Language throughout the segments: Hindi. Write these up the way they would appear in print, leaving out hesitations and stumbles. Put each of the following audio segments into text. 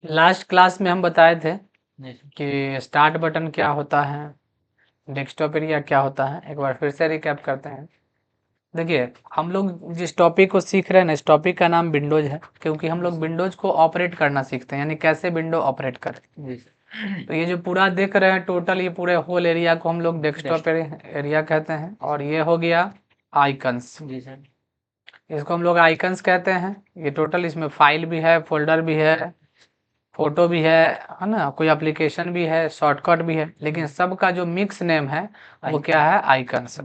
लास्ट क्लास में हम बताए थे जी कि स्टार्ट बटन क्या होता है, डेस्कटॉप एरिया क्या होता है। एक बार फिर से रिकैप करते हैं। देखिए, हम लोग जिस टॉपिक को सीख रहे हैं ना, इस टॉपिक का नाम विंडोज है, क्योंकि हम लोग विंडोज को ऑपरेट करना सीखते हैं, यानी कैसे विंडो ऑपरेट करें। जी तो ये जो पूरा देख रहे हैं टोटल, ये पूरे होल एरिया को हम लोग डेस्कटॉप एरिया कहते हैं। और ये हो गया आइकन्स, जी सर। इसको हम लोग आइकन्स कहते हैं। ये टोटल, इसमें फाइल भी है, फोल्डर भी है, फोटो भी है ना, कोई एप्लीकेशन भी है, शॉर्टकट भी है, लेकिन सबका जो मिक्स नेम है वो क्या है, आइकन्स।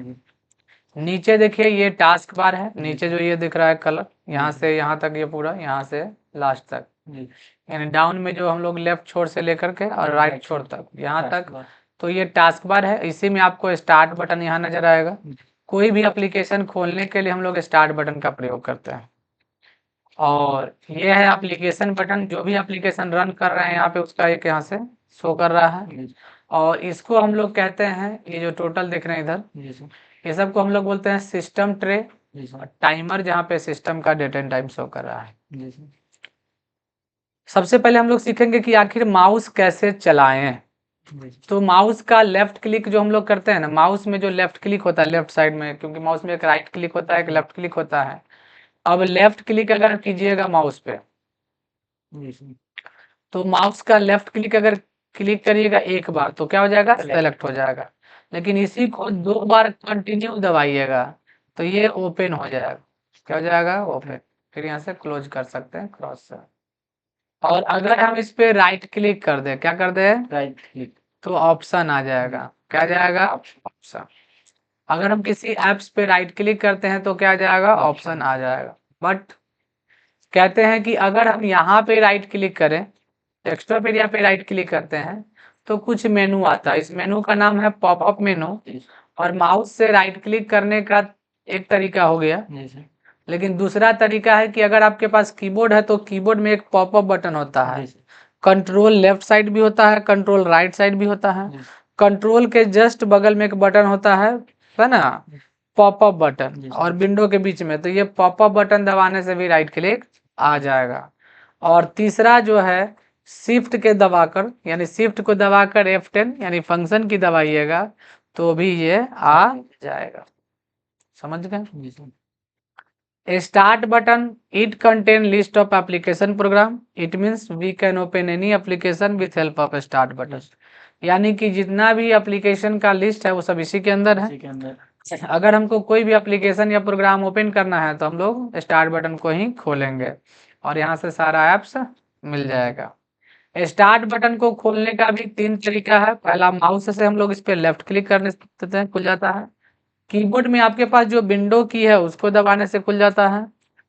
नीचे देखिए ये टास्क बार है, नीचे जो ये दिख रहा है कलर, यहाँ से यहाँ तक, ये पूरा यहाँ से लास्ट तक, यानी डाउन में जो हम लोग लेफ्ट छोर से लेकर के और राइट छोर तक, यहाँ तक, तो ये टास्क बार है। इसी में आपको स्टार्ट बटन यहाँ नजर आएगा। कोई भी एप्लीकेशन खोलने के लिए हम लोग स्टार्ट बटन का प्रयोग करते हैं। और ये है एप्लीकेशन बटन, जो भी एप्लीकेशन रन कर रहे हैं यहाँ पे उसका एक यहाँ से शो कर रहा है। और इसको हम लोग कहते हैं, ये जो टोटल देख रहे हैं इधर, ये सब को हम लोग बोलते हैं सिस्टम ट्रे और टाइमर, जहाँ पे सिस्टम का डेट एंड टाइम शो कर रहा है। सबसे पहले हम लोग सीखेंगे कि आखिर माउस कैसे चलाएं। तो माउस का लेफ्ट क्लिक जो हम लोग करते हैं ना, माउस में जो लेफ्ट क्लिक होता है लेफ्ट साइड में, क्योंकि माउस में एक राइट क्लिक होता है, एक लेफ्ट क्लिक होता है। अब लेफ्ट क्लिक अगर कीजिएगा माउस पे, तो माउस का लेफ्ट क्लिक अगर क्लिक करिएगा एक बार तो क्या हो जाएगा, सेलेक्ट हो जाएगा। लेकिन इसी को 2 बार कंटिन्यू दबाइएगा तो ये ओपन हो जाएगा। क्या हो जाएगा, ओपन। फिर यहाँ से क्लोज कर सकते हैं क्रॉस से। और अगर हम इस पे राइट क्लिक कर दे, क्या कर दे, राइट क्लिक, तो ऑप्शन आ जाएगा। क्या जाएगा, ऑप्शन। अगर हम किसी एप्स पे राइट क्लिक करते हैं तो क्या जाएगा, ऑप्शन आ जाएगा। बट कहते हैं कि अगर हम यहाँ पे राइट क्लिक करें, डेस्कटॉप एरिया पे राइट क्लिक करते हैं, तो कुछ मेनू आता है। इस मेनू का नाम है पॉपअप मेनू। और माउस से राइट क्लिक करने का एक तरीका हो गया, लेकिन दूसरा तरीका है कि अगर आपके पास कीबोर्ड है तो कीबोर्ड में एक पॉपअप बटन होता है। कंट्रोल लेफ्ट साइड भी होता है, कंट्रोल राइट साइड भी होता है। कंट्रोल के जस्ट बगल में एक बटन होता है ना, पॉपअप बटन, और विंडो के बीच में, तो ये पॉपअप बटन दबाने से भी राइट क्लिक आ जाएगा। और तीसरा जो है, शिफ्ट के दबाकर, यानी शिफ्ट को दबाकर F10 यानी फंक्शन की दबाइएगा तो भी ये आ जाएगा। समझ गए। Start button, it contain list of application program, it means we can open any application with help of start button. यानी कि जितना भी एप्लीकेशन का लिस्ट है वो सब इसी के अंदर है। अगर हमको कोई भी एप्लीकेशन या प्रोग्राम ओपन करना है तो हम लोग स्टार्ट बटन को ही खोलेंगे और यहाँ से सारा ऐप्स मिल जाएगा। स्टार्ट बटन को खोलने का भी 3 तरीका है। पहला, माउस से हम लोग इस पे लेफ्ट क्लिक करने से खुल जाता है। कीबोर्ड में आपके पास जो विंडो की है उसको दबाने से खुल जाता है।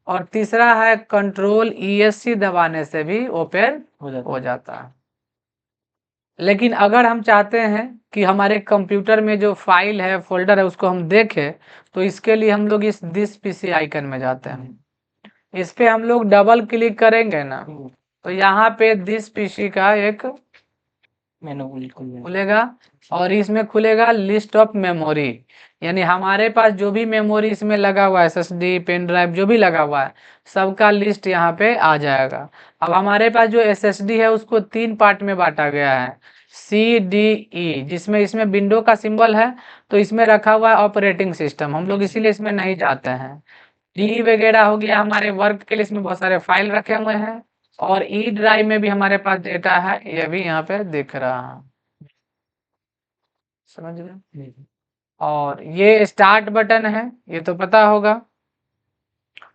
और तीसरा है कंट्रोल ESC दबाने से भी ओपन हो जाता है। लेकिन अगर हम चाहते हैं कि हमारे कंप्यूटर में जो फाइल है, फोल्डर है, उसको हम देखें, तो इसके लिए हम लोग इस दिस PC आइकन में जाते हैं। इस पे हम लोग डबल क्लिक करेंगे ना, तो यहाँ पे दिस PC का एक मेनू खुलेगा और इसमें खुलेगा लिस्ट ऑफ मेमोरी। यानी हमारे पास जो भी मेमोरी इसमें लगा हुआ है, SSD, पेन ड्राइव, जो भी लगा हुआ है, सबका लिस्ट यहाँ पे आ जाएगा। अब हमारे पास जो SSD है उसको 3 पार्ट में बांटा गया है, CDE, जिसमें इसमें विंडो का सिंबल है, तो इसमें रखा हुआ है ऑपरेटिंग सिस्टम, हम लोग इसीलिए इसमें नहीं जाते हैं। डी वगैरह हो गया हमारे वर्क के लिए, इसमें बहुत सारे फाइल रखे हुए हैं। और ई ड्राइव में भी हमारे पास डेटा है, ये भी यहाँ पे दिख रहा है। समझ गए। और ये स्टार्ट बटन है, ये तो पता होगा।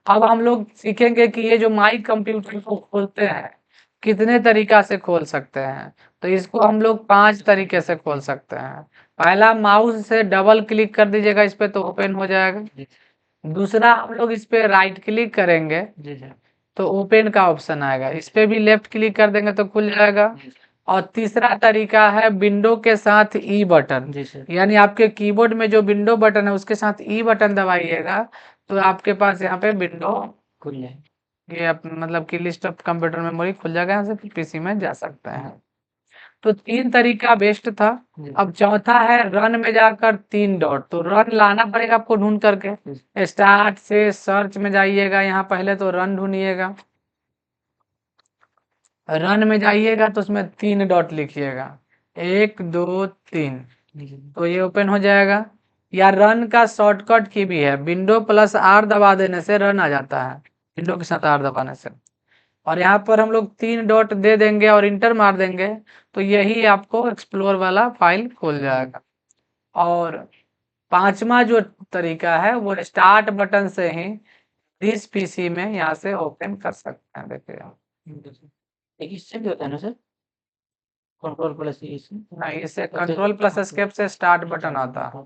अब हम लोग सीखेंगे कि ये जो माई कंप्यूटर को खोलते हैं, कितने तरीका से खोल सकते हैं। तो इसको हम लोग 5 तरीके से खोल सकते हैं। पहला, माउस से डबल क्लिक कर दीजिएगा इस पे तो ओपन हो जाएगा। दूसरा, हम लोग इस पे राइट क्लिक करेंगे तो ओपन का ऑप्शन आएगा, इस पे भी लेफ्ट क्लिक कर देंगे तो खुल जाएगा। और तीसरा तरीका है विंडो के साथ ई बटन, यानी आपके कीबोर्ड में जो विंडो बटन है उसके साथ ई बटन दबाइएगा तो आपके पास यहाँ पे विंडो खुल जाएगी। ये मतलब कि लिस्ट ऑफ कंप्यूटर मेमोरी खुल जाएगा, यहाँ से PC में जा सकते हैं। तो 3 तरीका बेस्ट था। अब चौथा है रन में जाकर 3 डॉट, तो रन लाना पड़ेगा आपको ढूंढ करके। स्टार्ट से सर्च में जाइएगा, यहाँ पहले तो रन ढूंढिएगा। रन में जाइएगा तो उसमें 3 डॉट लिखिएगा, 1 2 3, तो ये ओपन हो जाएगा। या रन का शॉर्टकट की भी है, विंडो प्लस आर दबा देने से रन आ जाता है, विंडो के साथ आर दबाने से। और यहाँ पर हम लोग 3 डॉट दे देंगे और इंटर मार देंगे तो यही आपको एक्सप्लोर वाला फाइल खोल जाएगा। और पांचवा जो तरीका है वो स्टार्ट बटन से ही इस पीसी में यहाँ से ओपन कर सकते हैं। देखिए एक इससे भी होता है ना सर, कंट्रोल प्लस इससे? नहीं, इससे कंट्रोल प्लस एस्केप से स्टार्ट बटन आता है।